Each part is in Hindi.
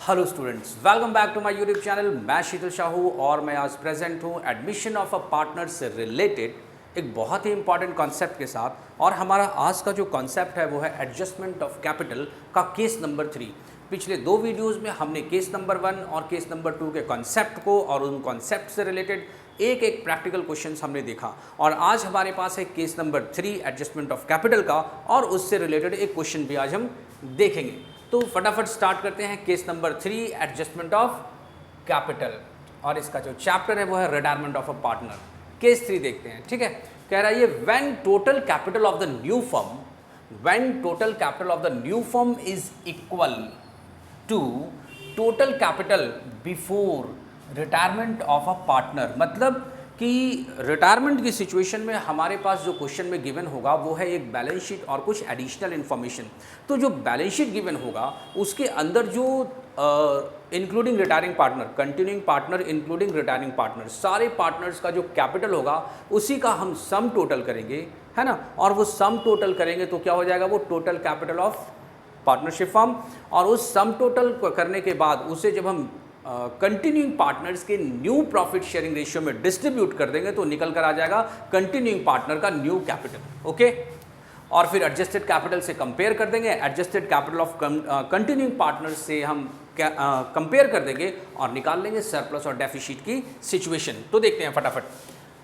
Hello students, welcome back to my YouTube channel. मैं शीतल शाहू और मैं आज प्रेजेंट हूँ एडमिशन ऑफ अ पार्टनर से रिलेटेड एक बहुत ही इंपॉर्टेंट कॉन्सेप्ट के साथ। और हमारा आज का जो कॉन्सेप्ट है वो है एडजस्टमेंट ऑफ कैपिटल का केस नंबर 3। पिछले दो वीडियोस में हमने केस नंबर 1 और केस नंबर 2 के कॉन्सेप्ट को और उन कॉन्सेप्ट से रिलेटेड एक एक प्रैक्टिकल क्वेश्चंस हमने देखा, और आज हमारे पास है case number 3 adjustment of capital का, और उससे रिलेटेड एक क्वेश्चन भी आज हम देखेंगे। तो फटाफट स्टार्ट करते हैं case number 3 adjustment of capital, और इसका जो चैप्टर है वो है retirement of a partner. Case 3 देखते हैं, ठीक है। कह रहा है ये when total capital of the new firm is equal to total capital before retirement of a partner. मतलब कि रिटायरमेंट की सिचुएशन में हमारे पास जो क्वेश्चन में गिवन होगा वो है एक बैलेंस शीट और कुछ एडिशनल इन्फॉर्मेशन। तो जो बैलेंस शीट गिवन होगा उसके अंदर जो including retiring partner, continuing partner including retiring partner, सारे पार्टनर्स का जो कैपिटल होगा उसी का हम सम टोटल करेंगे, है ना। और वो सम टोटल करेंगे तो क्या हो जाएगा, वो total capital of partnership firm. और उस सम टोटल करने के बाद उसे जब हम कंटिन्यूइंग पार्टनर्स के न्यू प्रॉफिट शेयरिंग रेशियो में डिस्ट्रीब्यूट कर देंगे तो निकल कर आ जाएगा कंटिन्यूइंग पार्टनर का न्यू कैपिटल। ओके, और फिर एडजस्टेड कैपिटल से कंपेयर कर देंगे, adjusted capital of continuing partners से हम कंपेयर कर देंगे और निकाल लेंगे सरप्लस और डेफिसिट की सिचुएशन। तो देखते हैं फटाफट।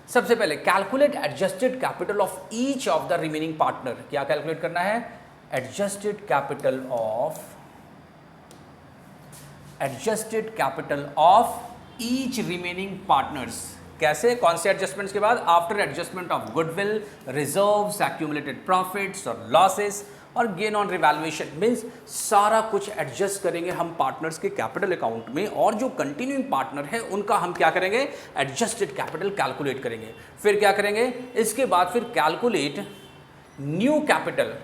सबसे पहले calculate adjusted capital of each of the remaining partner. क्या कैलकुलेट करना है, adjusted capital of each remaining partners. कैसे, कौन से एडजस्टमेंट्स के बाद, after adjustment of goodwill, reserves, accumulated profits और लॉसेस और गेन ऑन रिवैल्यूएशन। मींस सारा कुछ एडजस्ट करेंगे हम पार्टनर्स के कैपिटल अकाउंट में, और जो कंटिन्यूइंग पार्टनर है उनका हम क्या करेंगे, एडजस्टेड कैपिटल कैलकुलेट करेंगे। फिर क्या करेंगे, इसके बाद फिर calculate new capital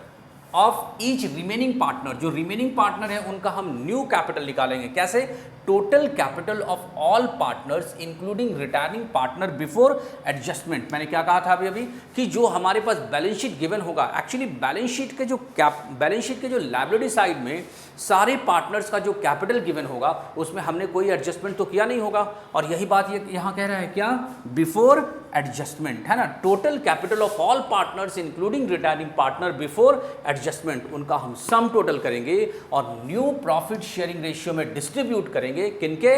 of each remaining partner. जो रिमेनिंग पार्टनर है उनका हम न्यू कैपिटल निकालेंगे। कैसे, total capital of all partners including retiring partner before adjustment. मैंने क्या कहा था अभी कि जो हमारे पास बैलेंस शीट गिवन होगा, एक्चुअली बैलेंस शीट के जो लायबिलिटी साइड में सारे पार्टनर्स का जो कैपिटल गिवन होगा उसमें हमने कोई एडजस्टमेंट तो किया नहीं होगा, और यही बात ये यहाँ कह रहा है, क्या, बिफोर एडजस्टमेंट, है ना। Total capital of all partners including retiring partner before adjustment, उनका हम सम टोटल करेंगे और न्यू प्रॉफिट शेयरिंग रेशियो में डिस्ट्रीब्यूट करेंगे। किनके,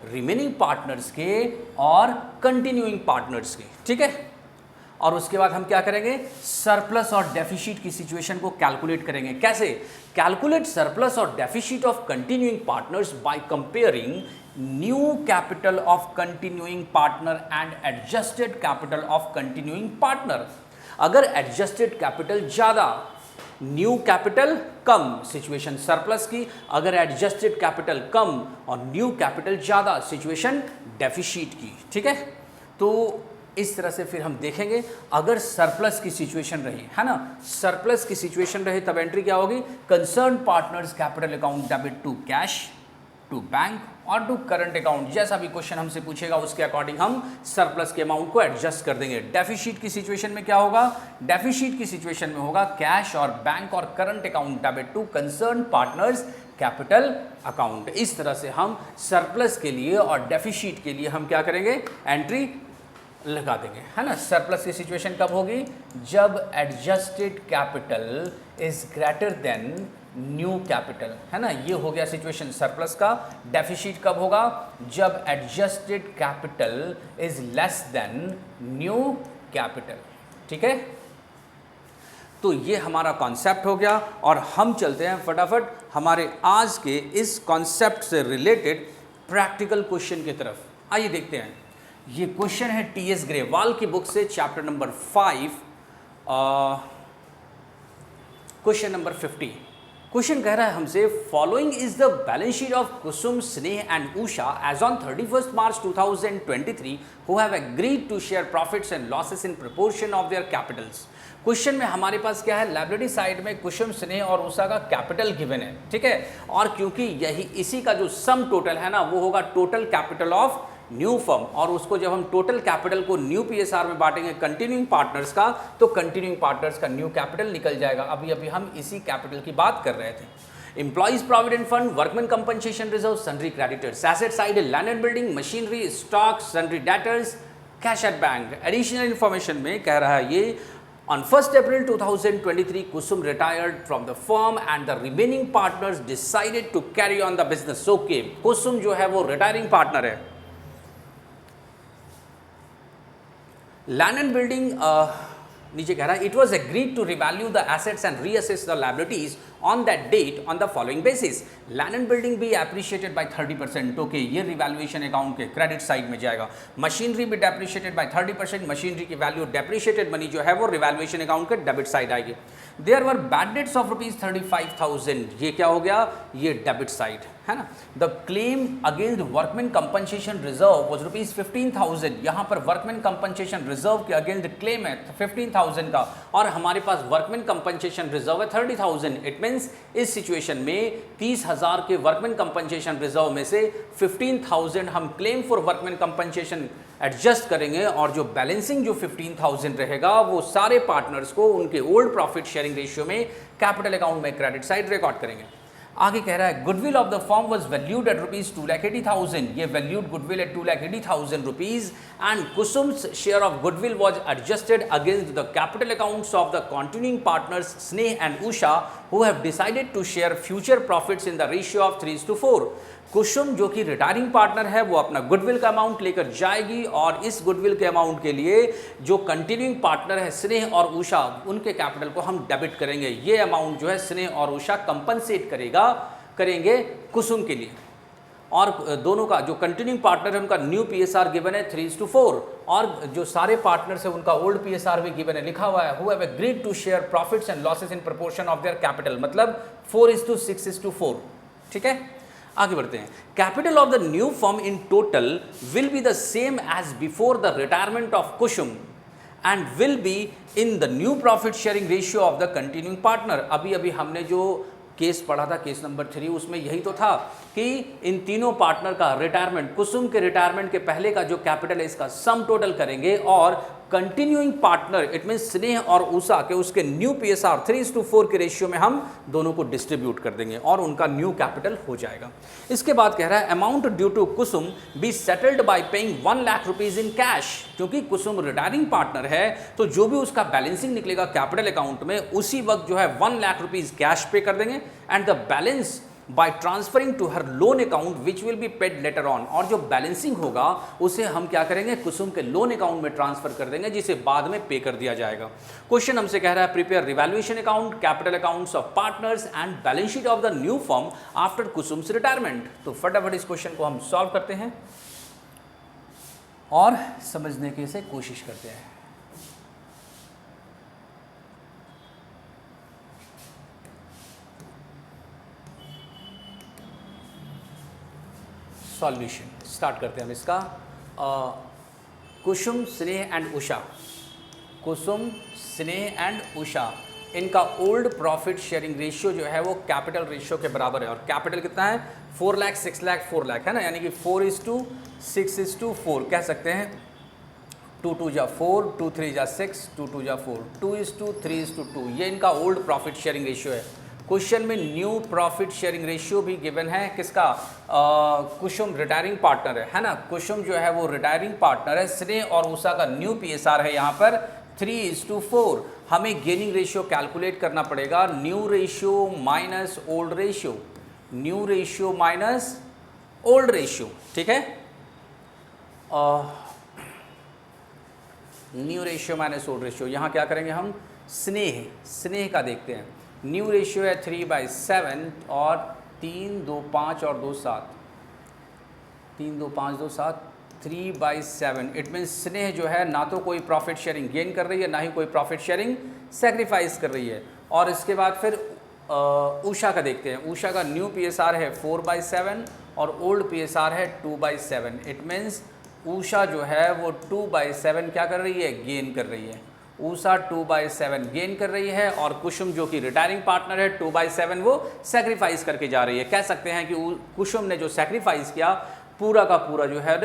रिमेनिंग पार्टनर्स के और कंटिन्यूइंग पार्टनर्स के, ठीक है। और उसके बाद हम क्या करेंगे, सरप्लस और डेफिसिट की सिचुएशन को कैलकुलेट करेंगे। कैसे, कैलकुलेट सरप्लस और deficit of continuing partners by comparing new capital of continuing partner and adjusted capital of continuing partner. अगर एडजस्टेड कैपिटल ज्यादा, न्यू कैपिटल कम, सिचुएशन सरप्लस की। अगर एडजस्टेड कैपिटल कम और न्यू कैपिटल ज्यादा, सिचुएशन डेफिसिट की, ठीक है। तो इस तरह से फिर हम देखेंगे। अगर सरप्लस की सिचुएशन रही, है ना, सरप्लस की सिचुएशन रही, तब एंट्री क्या होगी, concern partners capital account debit to cash, to bank और टू करंट अकाउंट। जैसा भी क्वेश्चन हमसे पूछेगा उसके अकॉर्डिंग हम सरप्लस के अमाउंट को एडजस्ट कर देंगे। डेफिसिट की सिचुएशन में क्या होगा, डेफिसिट की सिचुएशन में होगा कैश और बैंक और current account debit to concern partners capital account. इस तरह से हम सरप्लस के लिए और डेफिसिट के लिए हम क्या करेंगे, एंट्री लगा देंगे, है ना। सरप्लस की सिचुएशन कब होगी, जब adjusted capital is greater than new capital, है ना। ये हो गया सिचुएशन सरप्लस का। डेफिसिट कब होगा, जब adjusted capital is less than new capital, ठीक है। तो ये हमारा कॉन्सेप्ट हो गया, और हम चलते हैं फटाफट हमारे आज के इस कॉन्सेप्ट से रिलेटेड प्रैक्टिकल क्वेश्चन की तरफ। आइए देखते हैं। ये क्वेश्चन है टीएस ग्रेवाल की बुक से, chapter number 5, question number 50। Question कह रहा है हमसे, following is the balance sheet of Kusum, Sneh and Usha as on 31 March 2023 who have agreed to share profits and losses in proportion of their capitals. Question में हमारे पास क्या है, लायबिलिटी साइड में कुसुम, स्नेह और उषा का कैपिटल गिवन है, ठीक है। और क्योंकि यही इसी का जो सम टोटल है ना वो होगा total capital of new firm, और उसको जब हम टोटल कैपिटल को न्यू पीएसआर में बांटेंगे कंटिन्यूइंग पार्टनर्स का, तो कंटिन्यूइंग पार्टनर्स का न्यू कैपिटल निकल जाएगा। अभी अभी हम इसी कैपिटल की बात कर रहे थे। Employees provident fund, workmen compensation reserve, sundry creditors. Asset side है land and building, machinery, stock, sundry debtors, cash at bank. Additional information में कह रहा है ये on 1st April 2023 Kusum retired from the firm and the remaining partners decided to carry on the business. Okay, Kusum जो है वो retiring partner है. लैंड एंड बिल्डिंग नीचे कह रहा है it was agreed to revalue the assets and reassess the liabilities on that date on the following basis. Land and building भी एप्रिशिएटेड बाय 30%. ओके, ये रिवैल्यूएशन अकाउंट के क्रेडिट साइड में जाएगा. मशीनरी भी डेप्रिशिएटेड बाय 30%. मशीनरी की वैल्यू डेप्रिशिएटेड मनी जो है वो रिवैल्यूएशन अकाउंट के डेबिट साइड आएगी. There were bad debts of ₹35,000. ये क्या हो गया, ये डेबिट साइड है ना. The claim against workman compensation reserve was ₹15,000. यहाँ पर वर्कमैन कंपनसेशन रिजर्व के अगेंस्ट क्लेम है 15,000 का और हमारे पास वर्कमैन कंपनसेशन रिजर्व है 30,000. इट मीन्स इस सिचुएशन में 30,000 के वर्कमैन कंपनसेशन रिजर्व में से 15,000 हम claim for workman compensation adjust करेंगे और जो बैलेंसिंग जो 15,000 रहेगा वो सारे पार्टनर्स को उनके ओल्ड प्रॉफिट शेयरिंग रेशियो में कैपिटल अकाउंट में क्रेडिट साइड रिकॉर्ड करेंगे. आगे कह रहा है goodwill of the firm was valued at ₹2,80,000. ये valued goodwill at ₹2,80,000 and Kusum's share of goodwill was adjusted against the capital accounts of the continuing partners Sneh and Usha who have decided to share future profits in the ratio of 3:4. Kusum जो कि रिटायरिंग पार्टनर है वो अपना गुडविल का अमाउंट लेकर जाएगी और इस गुडविल के अमाउंट के लिए जो कंटिन्यूइंग पार्टनर है स्नेह और उषा उनके कैपिटल को हम डेबिट करेंगे. ये अमाउंट जो है स्नेह और उषा कंपनसेट करेंगे कुसुम के लिए. और दोनों का जो कंटिन्यूइंग पार्टनर है उनका न्यू PSR गिवन है 3:4 और जो सारे पार्टनर्स है उनका ओल्ड PSR भी गिवन है, लिखा हुआ है who have agreed to share profits and losses in proportion of their capital, मतलब 4:6:4. ठीक है, आगे बढ़ते हैं. Capital of the new firm in total will be the same as before the retirement of Kusum and will be in the new profit sharing ratio of the continuing partner. अभी हमने जो केस पढ़ा था केस नंबर 3 उसमें यही तो था कि इन तीनों पार्टनर का रिटायरमेंट, कुसुम के रिटायरमेंट के पहले का जो कैपिटल है इसका सम टोटल करेंगे और कंटिन्यूइंग पार्टनर इट मीन स्नेह और उषा के उसके न्यू PSR 3:4 के रेशियो में हम दोनों को डिस्ट्रीब्यूट कर देंगे और उनका न्यू कैपिटल हो जाएगा. इसके बाद कह रहा है amount due to Kusum be settled by paying ₹1,00,000 in cash. क्योंकि कुसुम रिटायरिंग पार्टनर है तो जो भी उसका बैलेंसिंग निकलेगा कैपिटल अकाउंट में उसी वक्त जो है ₹1,00,000 कैश पे कर देंगे and the balance by transferring to her loan account which will be paid later on. और जो बैलेंसिंग होगा उसे हम क्या करेंगे कुसुम के लोन अकाउंट में ट्रांसफर कर देंगे जिसे बाद में पे कर दिया जाएगा. क्वेश्चन हमसे कह रहा है prepare revaluation account, capital accounts of partners and balance sheet of the new firm after Kusum's retirement. तो फटाफट इस क्वेश्चन को हम सॉल्व करते हैं और समझने की से कोशिश करते हैं. सॉल्यूशन स्टार्ट करते हैं हम इसका. कुसुम Sneh and Usha, Kusum Sneh and Usha इनका ओल्ड प्रॉफिट शेयरिंग रेशियो जो है वो कैपिटल रेशियो के बराबर है और कैपिटल कितना है 4 लाख 6 लाख 4 लाख है ना, यानी कि 4:6:4 कह सकते हैं. 2 जा 4, 2 3 जा 6, 2 जा 4, 2:3:2 ये इनका ओल्ड प्रॉफिट शेयरिंग रेशियो है. क्वेश्चन में न्यू प्रॉफिट शेयरिंग रेशियो भी गिवन है किसका, कुसुम रिटायरिंग पार्टनर है ना. कुसुम जो है वो रिटायरिंग पार्टनर है, स्नेह और उषा का न्यू PSR है यहाँ पर 3:4. हमें गेनिंग रेशियो कैलकुलेट करना पड़ेगा. New ratio minus old ratio, new ratio minus old ratio. ठीक है, new ratio minus old ratio. यहाँ क्या करेंगे हम, स्नेह का देखते हैं. न्यू रेशियो है 3/7 और 3 2 5 और 2 7, 3 2 5 2 7, 3/7. इट मीन्स स्नेह जो है ना तो कोई प्रॉफिट शेयरिंग गेन कर रही है ना ही कोई प्रॉफिट शेयरिंग सेक्रीफाइस कर रही है. और इसके बाद फिर उषा का देखते हैं. उषा का न्यू PSR है 4/7 और ओल्ड PSR है 2/7. इट मीन्स उषा जो है वो 2/7 क्या कर रही है, गेन कर रही है. उषा 2/7 गेन कर रही है और कुसुम जो कि रिटायरिंग पार्टनर है 2/7 वो सेक्रीफाइस करके जा रही है. कह सकते हैं कि कुसुम ने जो सेक्रीफाइस किया पूरा का पूरा जो है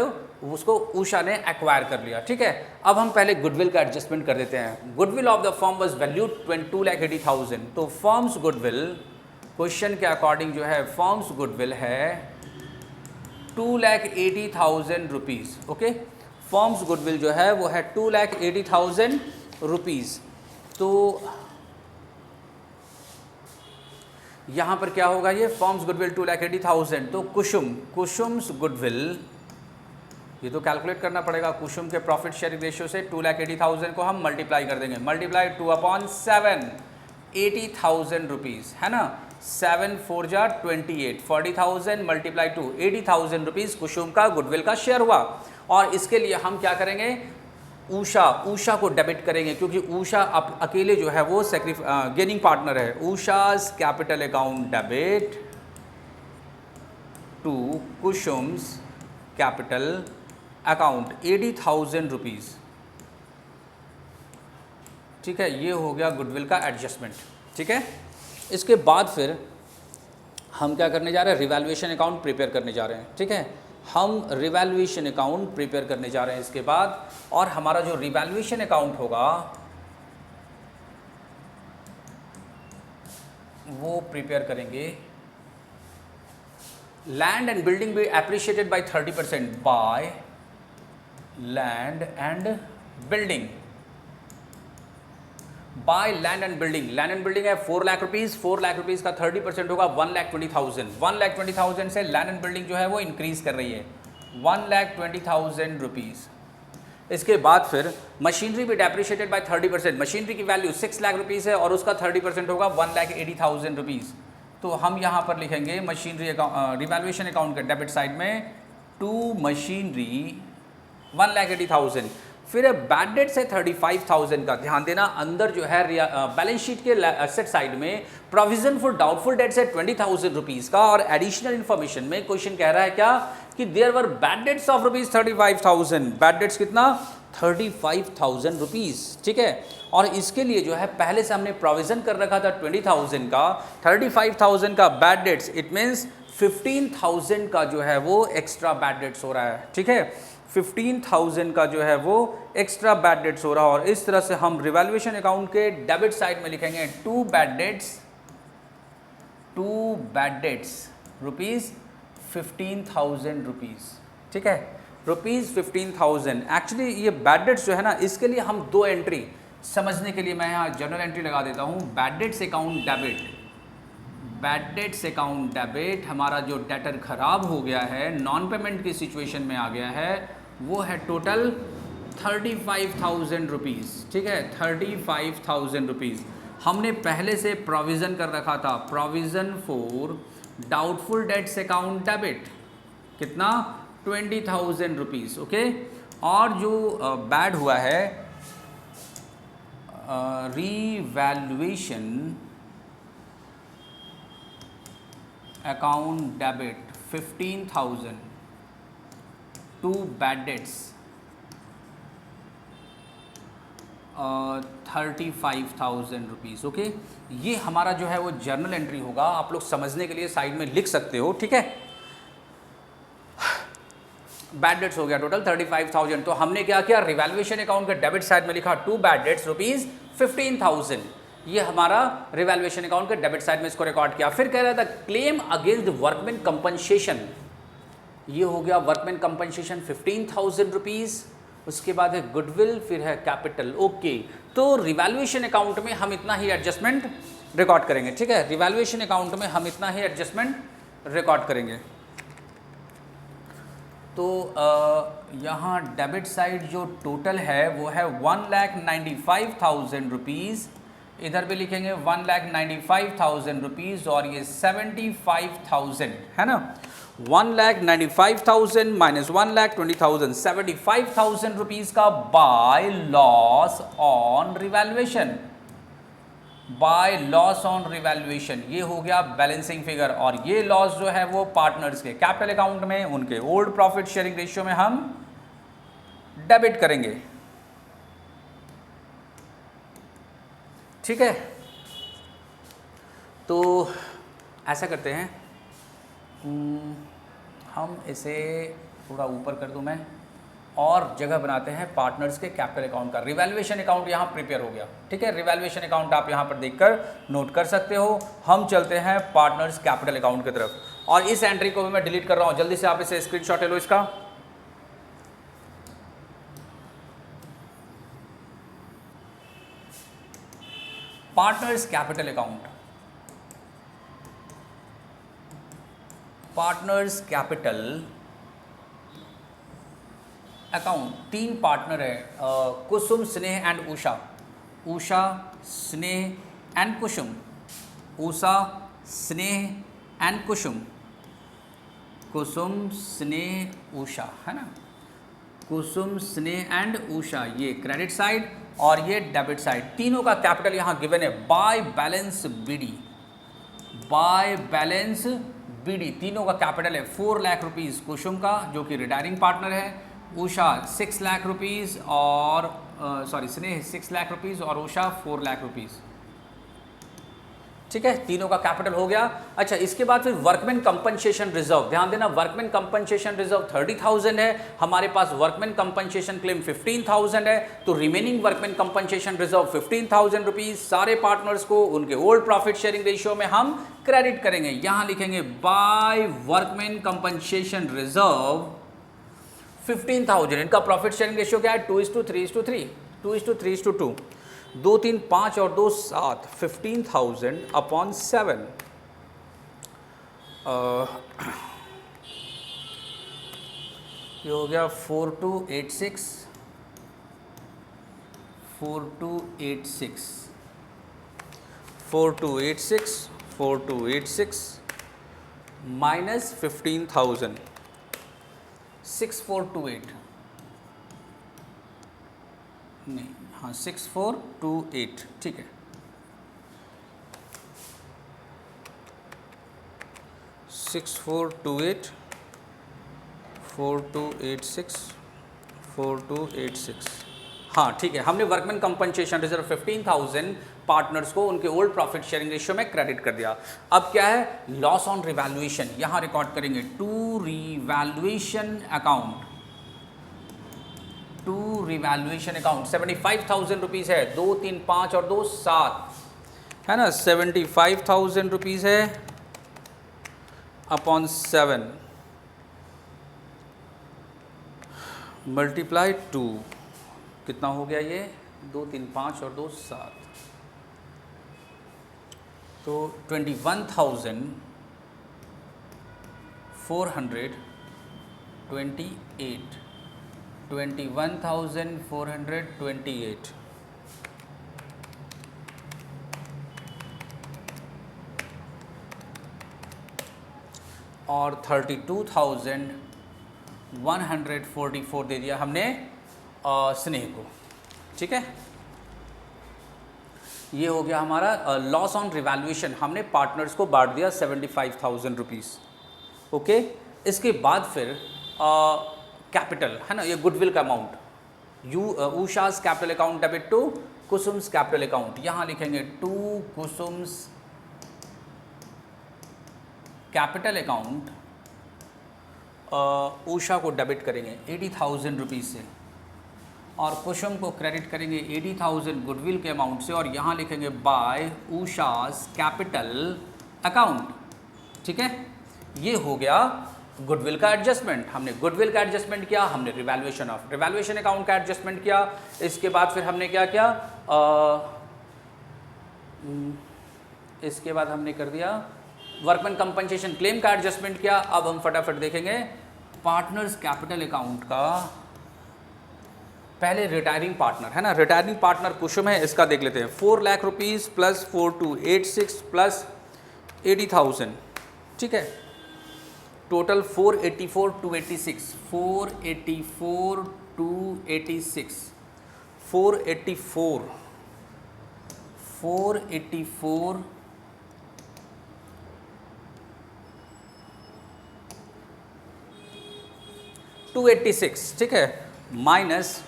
उसको उषा ने एक्वायर कर लिया. ठीक है, अब हम पहले गुडविल का एडजस्टमेंट कर देते हैं. Goodwill of the firm was valued 2,80,000. तो फर्म्स गुडविल क्वेश्चन के अकॉर्डिंग जो है फर्म्स गुडविल है 2,80,000 रुपीज़। ओके, फर्म्स गुडविल जो है वो है 2,80,000 रुपीज़। तो यहाँ पर क्या होगा, ये फर्म्स गुडविल 2,80,000, तो कुसुम्स गुडविल, ये तो कैलकुलेट करना पड़ेगा। कुसुम के प्रॉफिट शेयरिंग रेशियो से 2,80,000 को हम मल्टीप्लाई कर देंगे, मल्टीप्लाई 2/7, 80,000 रुपीज़, है ना। 7 4 जा 28, 40,000 मल्टीप्लाई 2, 80,000 रुपीज़ कुसुम का गुडविल का शेयर हुआ। और इसके लिए हम क्या करेंगे, ऊषा को डेबिट करेंगे, क्योंकि ऊषा अकेले जो है वो गेनिंग पार्टनर है। Usha's capital account debit to Kusum's capital account 80,000 rupees. ठीक है, ये हो गया गुडविल का एडजस्टमेंट। ठीक है, इसके बाद फिर हम क्या करने जा रहे हैं, रिवैल्यूएशन अकाउंट प्रिपेयर करने जा रहे हैं। ठीक है, हम रिवैल्यूएशन अकाउंट प्रिपेयर करने जा रहे हैं इसके बाद। और हमारा जो रिवैल्यूएशन अकाउंट होगा वो प्रिपेयर करेंगे, लैंड एंड बिल्डिंग भी appreciated by 30% by land and building, by land and building. Land and building है 4 लाख रुपीज़, 4 लाख रुपीज़ का 30% होगा 1,20,000। 1,20,000 से लैंड एंड बिल्डिंग जो है वो इंक्रीज कर रही है 1,20,000 रुपीज़। इसके बाद फिर मशीनरी भी डेप्रिशिएटेड बाय 30%। मशीनरी की वैल्यू 6 लाख रुपीज़ है और उसका 30% होगा 1,80,000 रुपीज़। तो हम यहाँ पर लिखेंगे मशीनरी अकाउंट, रिवैल्यूएशन अकाउंट के डेबिट साइड में टू मशीनरी 1,80,000। फिर बैड डेट से 35,000 का, ध्यान देना अंदर जो है बैलेंस शीट के एसेट साइड में प्रोविजन फॉर डाउटफुल डेट से 20,000 रुपीज़ का। और एडिशनल इन्फॉर्मेशन में क्वेश्चन कह रहा है क्या कि there were bad debts of rupees 35,000। Bad debts कितना, 35,000 रुपीज़। ठीक है, और इसके लिए जो है पहले से हमने प्रोविजन कर रखा था 20,000 का, 35,000 का बैड डेट्स, इट मीन्स 15,000 का जो है वो एक्स्ट्रा बैड डेट्स हो रहा है। ठीक है, 15,000 का जो है वो एक्स्ट्रा बैड डेट्स हो रहा है। और इस तरह से हम रिवैल्यूएशन अकाउंट के डेबिट साइड में लिखेंगे to bad debts rupees 15,000 rupees. ठीक है, रुपीज़ 15,000। एक्चुअली ये बैड डेट्स जो है ना, इसके लिए हम दो एंट्री समझने के लिए मैं यहाँ जनरल एंट्री लगा देता हूँ। Bad debts account debit, bad debts account debit, हमारा जो डेटर खराब हो गया है, नॉन पेमेंट की सिचुएशन में आ गया है, वो है टोटल 35,000 रुपीज़। ठीक है, 35,000 रुपीज़ हमने पहले से प्रोविज़न कर रखा था, provision for doubtful debts account debit, कितना, 20,000 रुपीज़। ओके, और जो बैड हुआ है revaluation account debit 15,000 to bad debts 35,000 rupees. Okay, ये हमारा जो है वो जर्नल एंट्री होगा, आप लोग समझने के लिए साइड में लिख सकते हो। ठीक है, बैड डेट्स हो गया टोटल 35,000। तो हमने क्या किया, रिवैल्यूएशन अकाउंट के डेबिट साइड में लिखा टू बैड डेट्स रुपीज़ 15,000। ये हमारा रिवैल्यूएशन अकाउंट के डेबिट साइड में इसको रिकॉर्ड किया। फिर कह रहा था क्लेम अगेंस्ट वर्कमैन कंपनसेशन, ये हो गया वर्कमैन कंपनसेशन 15,000 रुपीज़। उसके बाद है गुडविल, फिर है कैपिटल। ओके, तो रिवैल्यूएशन अकाउंट में हम इतना ही एडजस्टमेंट रिकॉर्ड करेंगे। ठीक है, रिवैल्यूएशन अकाउंट में हम इतना ही एडजस्टमेंट रिकॉर्ड करेंगे। तो यहाँ डेबिट साइड जो टोटल है वो है 1,95,000 रुपीज़, इधर भी लिखेंगे 1,95,000 रुपीज़, और ये 75,000 है ना, 1,95,000 माइनस 1,20,000, 75,000 रुपीज़ का by loss on revaluation, by loss on revaluation, ये हो गया बैलेंसिंग फिगर। और ये लॉस जो है वो पार्टनर्स के कैपिटल अकाउंट में, उनके ओल्ड प्रॉफिट शेयरिंग रेशियो में हम डेबिट करेंगे। ठीक है, तो ऐसा करते हैं, हम इसे थोड़ा ऊपर कर दूं मैं, और जगह बनाते हैं पार्टनर्स के कैपिटल अकाउंट का। रिवैल्यूएशन अकाउंट यहाँ प्रिपेयर हो गया, ठीक है। रिवैल्यूएशन अकाउंट आप यहाँ पर देखकर नोट कर सकते हो। हम चलते हैं पार्टनर्स कैपिटल अकाउंट की तरफ, और इस एंट्री को भी मैं डिलीट कर रहा हूँ। जल्दी से आप इसे स्क्रीनशॉट ले लो इसका। Partners capital account, partners capital account, 3 partner है, कुसुम, स्नेह एंड उषा। उषा, स्नेह एंड कुसुम। उषा, स्नेह एंड कुसुम। कुसुम, स्नेह, उषा, है ना। कुसुम, स्नेह एंड उषा, ये क्रेडिट साइड और ये डेबिट साइड। तीनों का कैपिटल यहाँ गिवन है by balance BD. By balance BD तीनों का कैपिटल है 4 लाख रुपीज़ कुसुम का, जो कि रिटायरिंग पार्टनर है। उषा 6 लाख रुपीज़ और स्नेह 6 लाख रुपीज़ और उषा 4 लाख रुपीज़, ठीक है। तीनों का कैपिटल हो गया। अच्छा, इसके बाद फिर वर्कमैन कंपनसेशन रिजर्व, ध्यान देना, वर्कमैन कंपनसेशन रिजर्व 30,000 है, हमारे पास वर्कमैन कंपनसेशन क्लेम 15,000 है, तो remaining workman compensation reserve 15,000 rupees सारे पार्टनर्स को उनके ओल्ड प्रॉफिट शेयरिंग रेशियो में हम क्रेडिट करेंगे। यहां लिखेंगे बाय वर्कमैन कंपनसेशन रिजर्व 15,000। इनका प्रॉफिट शेयरिंग रेशियो क्या है? 2:3:3, 2:3:2, 2 3 5 और 2 7, 15,000 अपॉन 7। ये हो गया 4286, 4286, 4286, 4286 माइनस 15,000, 6428, नहीं, हाँ 6428, ठीक है। 6428, 4286, 4286, हाँ ठीक है। हमने वर्कमैन कंपनसेशन रिजर्व 15,000 पार्टनर्स को उनके ओल्ड प्रॉफिट शेयरिंग रेशियो में क्रेडिट कर दिया। अब क्या है? लॉस ऑन रिवैल्यूएशन, यहां रिकॉर्ड करेंगे to revaluation account, to revaluation account 75,000 rupees है, 2 3 5 और 2 7, है ना। 75,000 रुपीज़ है अपॉन 7 मल्टीप्लाई 2, कितना हो गया ये? 2 3 5 और 2 7, तो 21,428, 21,428 और 32,144 दे दिया हमने स्नेह को, ठीक है। ये हो गया हमारा लॉस ऑन रिवैल्यूएशन, हमने पार्टनर्स को बांट दिया 75,000 रुपीज़, ओके। इसके बाद फिर कैपिटल, है ना, ये गुडविल का amount, Usha's capital account debit to Kusum's capital account, यहाँ लिखेंगे to Kusum's capital account, Usha को डेबिट करेंगे 80,000 रुपीज़ से और कुसुम को क्रेडिट करेंगे 80,000 गुडविल के अमाउंट से, और यहाँ लिखेंगे बाय उषाज कैपिटल अकाउंट, ठीक है। ये हो गया गुडविल का एडजस्टमेंट। हमने गुडविल का एडजस्टमेंट किया, हमने रिवैल्यूएशन ऑफ रिवैल्यूएशन अकाउंट का एडजस्टमेंट किया। इसके बाद फिर हमने क्या किया? इसके बाद हमने कर दिया वर्कमैन कंपनसेशन क्लेम का एडजस्टमेंट किया। अब हम फटाफट देखेंगे पार्टनर्स कैपिटल अकाउंट का। पहले रिटायरिंग पार्टनर, है ना, रिटायरिंग पार्टनर कुसुम है, इसका देख लेते हैं। 4 लाख रुपीज़ प्लस 4286 प्लस 80,000, ठीक है। टोटल 484,286, 484,286, 484, 484,286, ठीक है, माइनस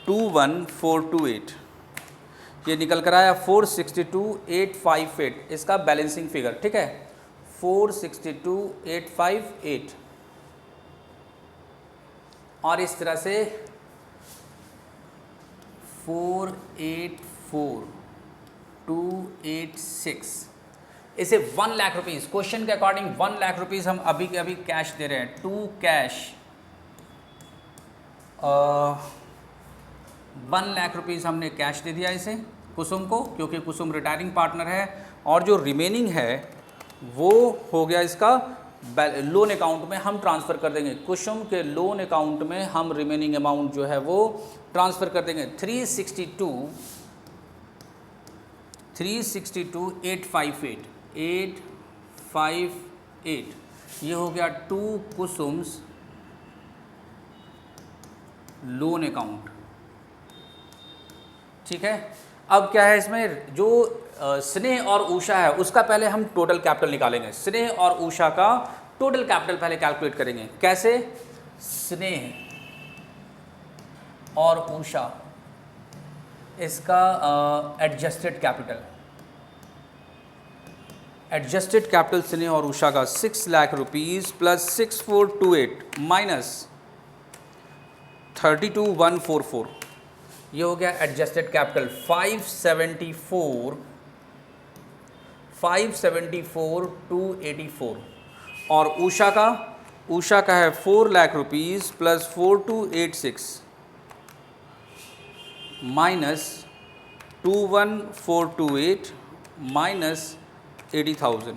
21,428, ये निकल कर आया 462,858, इसका बैलेंसिंग फिगर, ठीक है, 462,858। और इस तरह से 484286, इसे 1 लाख रुपीज़, क्वेश्चन के अकॉर्डिंग 1 लाख रुपीज़ हम अभी के अभी कैश दे रहे हैं, टू कैश 1 लाख रुपीज़ हमने कैश दे दिया इसे कुसुम को, क्योंकि कुसुम रिटायरिंग पार्टनर है, और जो रिमेनिंग है वो हो गया इसका लोन अकाउंट में हम ट्रांसफ़र कर देंगे। कुसुम के लोन अकाउंट में हम रिमेनिंग अमाउंट जो है वो ट्रांसफ़र कर देंगे 362,858 ये हो गया टू कुसुम्स लोन अकाउंट। ठीक है, अब क्या है इसमें, जो स्नेह और उषा है उसका पहले हम टोटल कैपिटल निकालेंगे। स्नेह और उषा का टोटल कैपिटल पहले कैलकुलेट करेंगे। कैसे? स्नेह और उषा, इसका एडजस्टेड कैपिटल, स्नेह और उषा का 6 लाख रुपीज़ प्लस 6428 माइनस 32,144, ये हो गया एडजस्टेड कैपिटल 574,284। और उषा का है 4 lakh rupees plus 4286 minus 21,428 minus 80,000,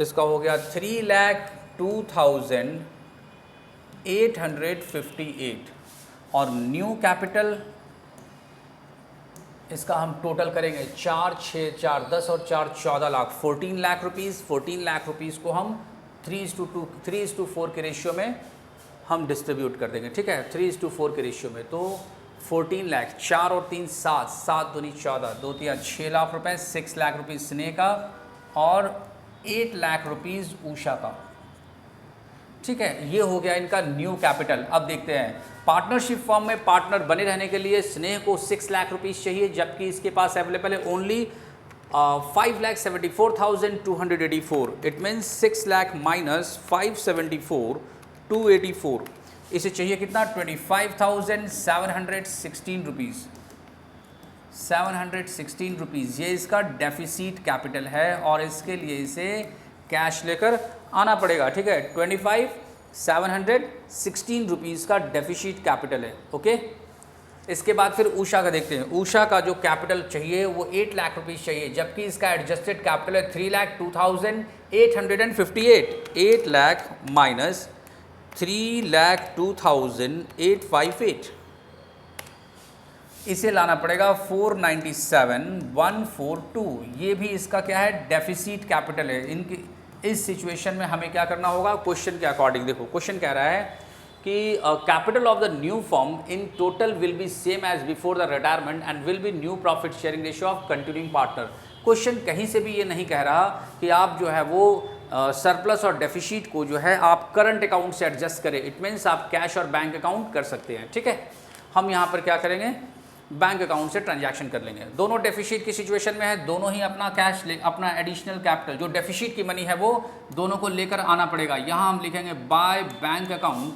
इसका हो गया 3,02,858। और न्यू कैपिटल इसका हम टोटल करेंगे 4, 6, 4, 10 और 4, 14 लाख, 14 लाख रुपीज़। 14 लाख रुपीज़ को हम 3:4 के रेशियो में हम डिस्ट्रीब्यूट कर देंगे। ठीक है, 3:4 के रेशियो में, तो 14 लाख, 4 और 3 7, 7 दूनी 14, 2 3 6 लाख रुपए, 6 लाख रुपीज़ स्नेह का और 8 लाख रुपीज़ उषा का। ठीक है, ये हो गया इनका न्यू कैपिटल। अब देखते हैं, पार्टनरशिप फॉर्म में पार्टनर बने रहने के लिए स्नेह को 6 लाख रुपीज़ चाहिए, जबकि इसके पास अवेलेबल है only 5,74,284। It means 6 lakh minus 574,284, इसे चाहिए कितना? 25,716 रुपीज़, 716 रुपीज़, ये इसका डेफिसिट कैपिटल है और इसके लिए इसे कैश लेकर आना पड़ेगा। ठीक है, 25,716 रुपीज़ का डेफिसिट कैपिटल है। ओके, इसके बाद फिर उषा का देखते हैं। उषा का जो कैपिटल चाहिए वो 8 लाख रुपीज़ चाहिए, जबकि इसका एडजस्टेड कैपिटल है 3,02,858। 8 लाख माइनस 3,02,858, इसे लाना पड़ेगा 497,142। ये भी इसका क्या है? डेफिसिट कैपिटल है। इनकी इस सिचुएशन में हमें क्या करना होगा? क्वेश्चन के अकॉर्डिंग देखो, क्वेश्चन कह रहा है कि capital of the new firm in total will be same as before the retirement and will be new profit sharing ratio of continuing partner. Question कहीं से भी ये नहीं कह रहा कि आप जो है वो सरप्लस और डेफिसिट को जो है आप करंट अकाउंट से एडजस्ट करें। इट मीन्स आप कैश और बैंक अकाउंट कर सकते हैं। ठीक है, हम यहाँ पर क्या करेंगे? बैंक अकाउंट से ट्रांजैक्शन कर लेंगे। दोनों डेफिसिट की सिचुएशन में है, दोनों ही अपना कैश अपना एडिशनल कैपिटल जो डेफिसिट की मनी है वो दोनों को लेकर आना पड़ेगा। यहाँ हम लिखेंगे बाय बैंक अकाउंट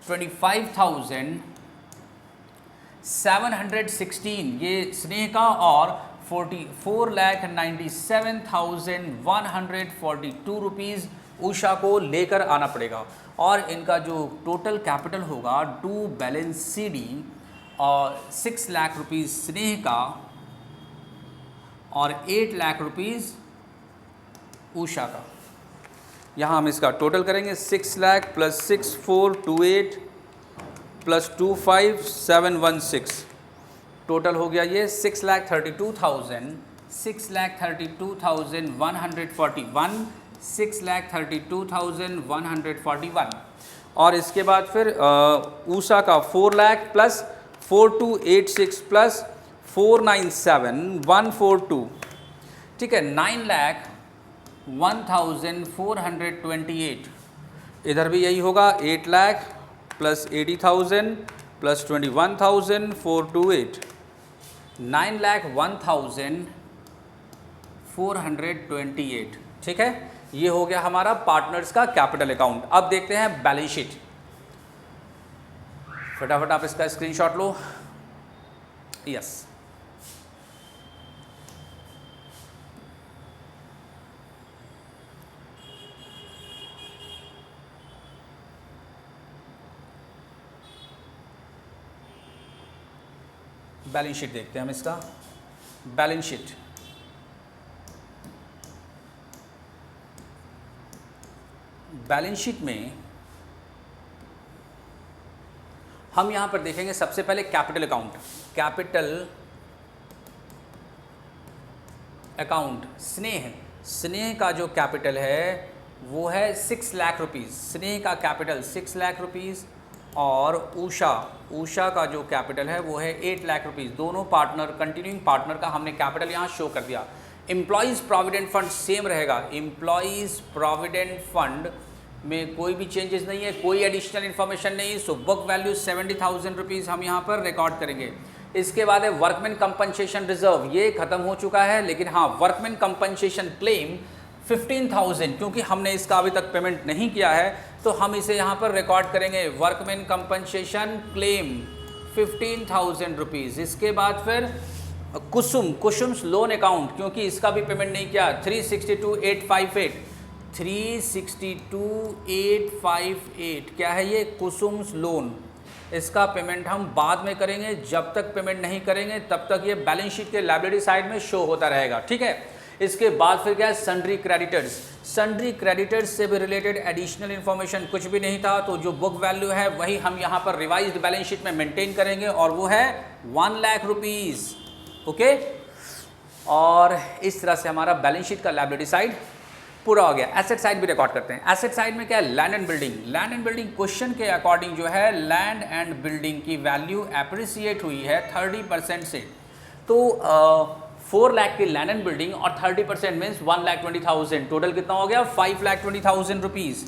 25,716 ये स्नेह का और 44,97,142 रुपीज़ उषा को लेकर आना पड़ेगा। और इनका जो टोटल कैपिटल होगा टू बैलेंस CD और 6 लाख रुपीज़ स्नेह का और 8 लाख रुपीज़ उषा का। यहाँ हम इसका टोटल करेंगे 6 लाख प्लस 6428 प्लस 25,716, टोटल हो गया ये 6,32,141, 6,32,141। और इसके बाद फिर उषा का 4 लाख प्लस 4286 प्लस 497,142। ठीक है, 9,01,428। इधर भी यही होगा 8 लाख प्लस 80,000 प्लस 21,428, 9,01,428। ठीक है, ये हो गया हमारा पार्टनर्स का कैपिटल अकाउंट। अब देखते हैं बैलेंस शीट। फटाफट आप इसका स्क्रीनशॉट लो। यस। बैलेंस शीट देखते हैं हम इसका। बैलेंस शीट, बैलेंस शीट में हम यहां पर देखेंगे सबसे पहले कैपिटल अकाउंट। कैपिटल अकाउंट, स्नेह, स्नेह का जो कैपिटल है वो है 6 लाख रुपीज़। स्नेह का कैपिटल 6 लाख रुपीज़ और उषा, उषा का जो कैपिटल है वो है 8 लाख रुपीज़। दोनों पार्टनर, कंटिन्यूइंग पार्टनर का हमने कैपिटल यहाँ शो कर दिया। एम्प्लॉयज़ प्रोविडेंट फंड सेम रहेगा। एम्प्लॉयज़ प्रोविडेंट फंड में कोई भी चेंजेस नहीं है, कोई एडिशनल इन्फॉर्मेशन नहीं। सो बुक वैल्यू 70,000 रुपीज़ हम यहाँ पर रिकॉर्ड करेंगे। इसके बाद है वर्कमैन कंपनसेशन रिजर्व, ये खत्म हो चुका है, लेकिन हाँ वर्कमैन कंपनसेशन क्लेम 15,000, क्योंकि हमने इसका अभी तक पेमेंट नहीं किया है तो हम इसे यहाँ पर रिकॉर्ड करेंगे। Workman compensation claim 15,000 rupees. इसके बाद फिर कुसुम, कुसुम्स लोन अकाउंट, क्योंकि इसका भी पेमेंट नहीं किया, 362,858, 362,858 क्या है ये, कुसुम्स लोन। इसका पेमेंट हम बाद में करेंगे, जब तक पेमेंट नहीं करेंगे तब तक ये बैलेंस शीट के लायबिलिटी साइड में शो होता रहेगा, ठीक है। इसके बाद फिर क्या है, सन्ड्री क्रेडिटर्स। सन्ड्री क्रेडिटर्स से भी रिलेटेड एडिशनल इन्फॉर्मेशन कुछ भी नहीं था, तो जो बुक वैल्यू है वही हम यहाँ पर रिवाइज्ड बैलेंस शीट में मेंटेन करेंगे और वो है 1 लाख रुपीज़, ओके। और इस तरह से हमारा बैलेंस शीट का लायबिलिटी साइड पूरा हो गया। एसेट साइड भी रिकॉर्ड करते हैं। एसेट साइड में क्या है, land and building. Land and building question के अकॉर्डिंग जो है लैंड एंड बिल्डिंग की वैल्यू अप्रिसिएट हुई है 30% से। तो 4 लाख की लैंड एंड बिल्डिंग और 30% मीन्स 1,20,000, टोटल कितना हो गया 5,20,000 rupees.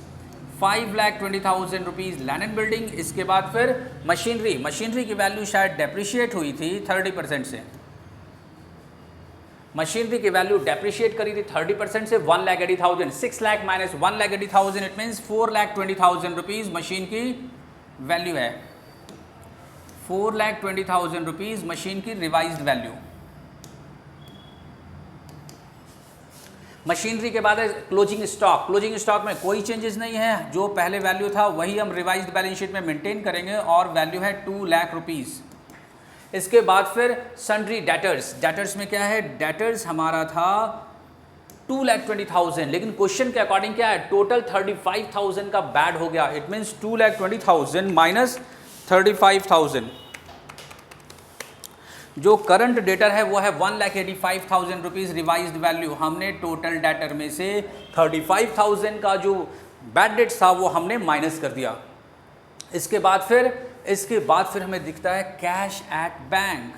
5,20,000 rupees land and building. इसके बाद फिर मशीनरी, मशीनरी की वैल्यू शायद डेप्रिशिएट हुई थी 30% से। मशीनरी की वैल्यू डेप्रिशिएट करी थी 30% से 1,80,000। 6 lakh minus 1,80,000 it means 4,20,000 rupees machine की वैल्यू है। 4,20,000 रुपीज़ मशीन की रिवाइज्ड वैल्यू। मशीनरी के बाद है क्लोजिंग स्टॉक। क्लोजिंग स्टॉक में कोई चेंजेस नहीं है, जो पहले वैल्यू था वही हम रिवाइज्ड बैलेंस शीट में मेंटेन करेंगे और वैल्यू है 2 लाख रुपीज़। इसके बाद फिर सन्ड्री डेटर्स। डेटर्स में क्या है, डेटर्स हमारा था 2,20,000, लेकिन क्वेश्चन के अकॉर्डिंग क्या है, टोटल 35,000 का बैड हो गया। It means 2,20,000 minus 35,000। जो करंट डेटर है वो है 1,85,000 रुपीज़ रिवाइज्ड वैल्यू। हमने टोटल डेटर में से 35,000 का जो बैड डेट्स था वो हमने माइनस कर दिया। इसके बाद फिर हमें दिखता है cash at bank.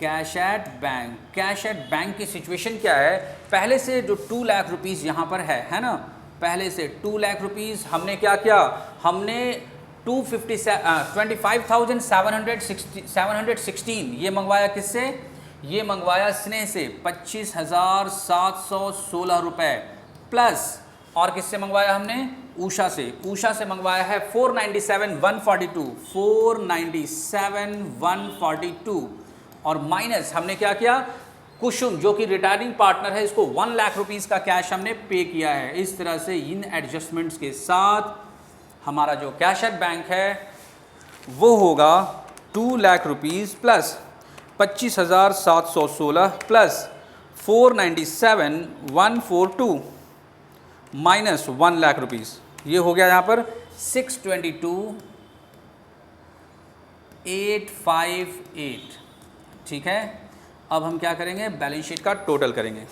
Cash at bank, cash at bank की सिचुएशन क्या है, पहले से जो 2 लाख रुपीज़ यहाँ पर है ना, पहले से 2 लाख रुपीज़ हमने क्या किया, हमने 25,716 ये मंगवाया किससे, ये मंगवाया स्नेह से 25,716 रुपये, प्लस और किससे मंगवाया हमने, उषा से। उषा से मंगवाया है 497,142 और माइनस हमने क्या किया, कुसुम जो कि रिटायरिंग पार्टनर है, इसको 1 लाख रुपीज़ का कैश हमने पे किया है। इस तरह से इन एडजस्टमेंट्स के साथ हमारा जो कैश एट बैंक है वो होगा 2 lakh rupees plus 25,716 plus 497,142 minus 1 lakh rupees. ये हो गया यहाँ पर 622,858, ठीक है। अब हम क्या करेंगे, बैलेंस शीट का टोटल करेंगे,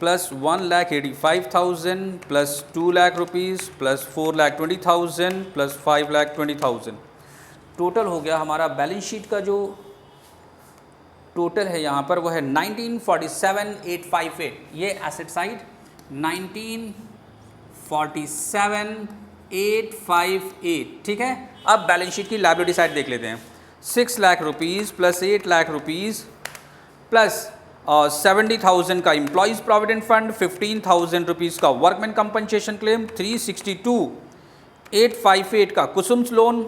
plus 1,85,000 plus 2 lakh rupees plus 4,20,000 plus 5,20,000। Total हो गया हमारा बैलेंस शीट का जो टोटल है यहाँ पर वो है 1947,858। ये एसेट साइड 1947,858, ठीक है। अब बैलेंस शीट की लायबिलिटी साइड देख लेते हैं। 6 lakh rupees plus 8 lakh rupees plus 70,000 का एम्प्लॉयज़ प्रोविडेंट फंड, 15,000 रुपीज़ का वर्कमैन कंपनसेशन क्लेम, 362,858 का कुसुम्स लोन,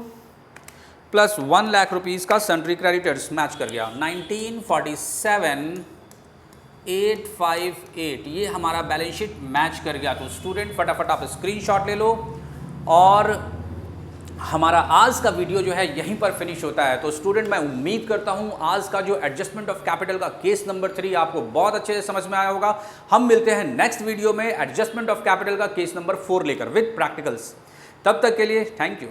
प्लस 1 लाख रुपीज़ का सन्ड्री क्रेडिटर्स मैच कर गया। 1947,858 ये हमारा बैलेंस शीट मैच कर गया। तो स्टूडेंट फटाफट आप स्क्रीनशॉट ले लो और हमारा आज का वीडियो जो है यहीं पर फिनिश होता है। तो स्टूडेंट मैं उम्मीद करता हूं आज का जो एडजस्टमेंट ऑफ कैपिटल का केस नंबर 3 आपको बहुत अच्छे से समझ में आया होगा। हम मिलते हैं नेक्स्ट वीडियो में एडजस्टमेंट ऑफ कैपिटल का केस नंबर 4 लेकर विद प्रैक्टिकल्स। तब तक के लिए थैंक यू।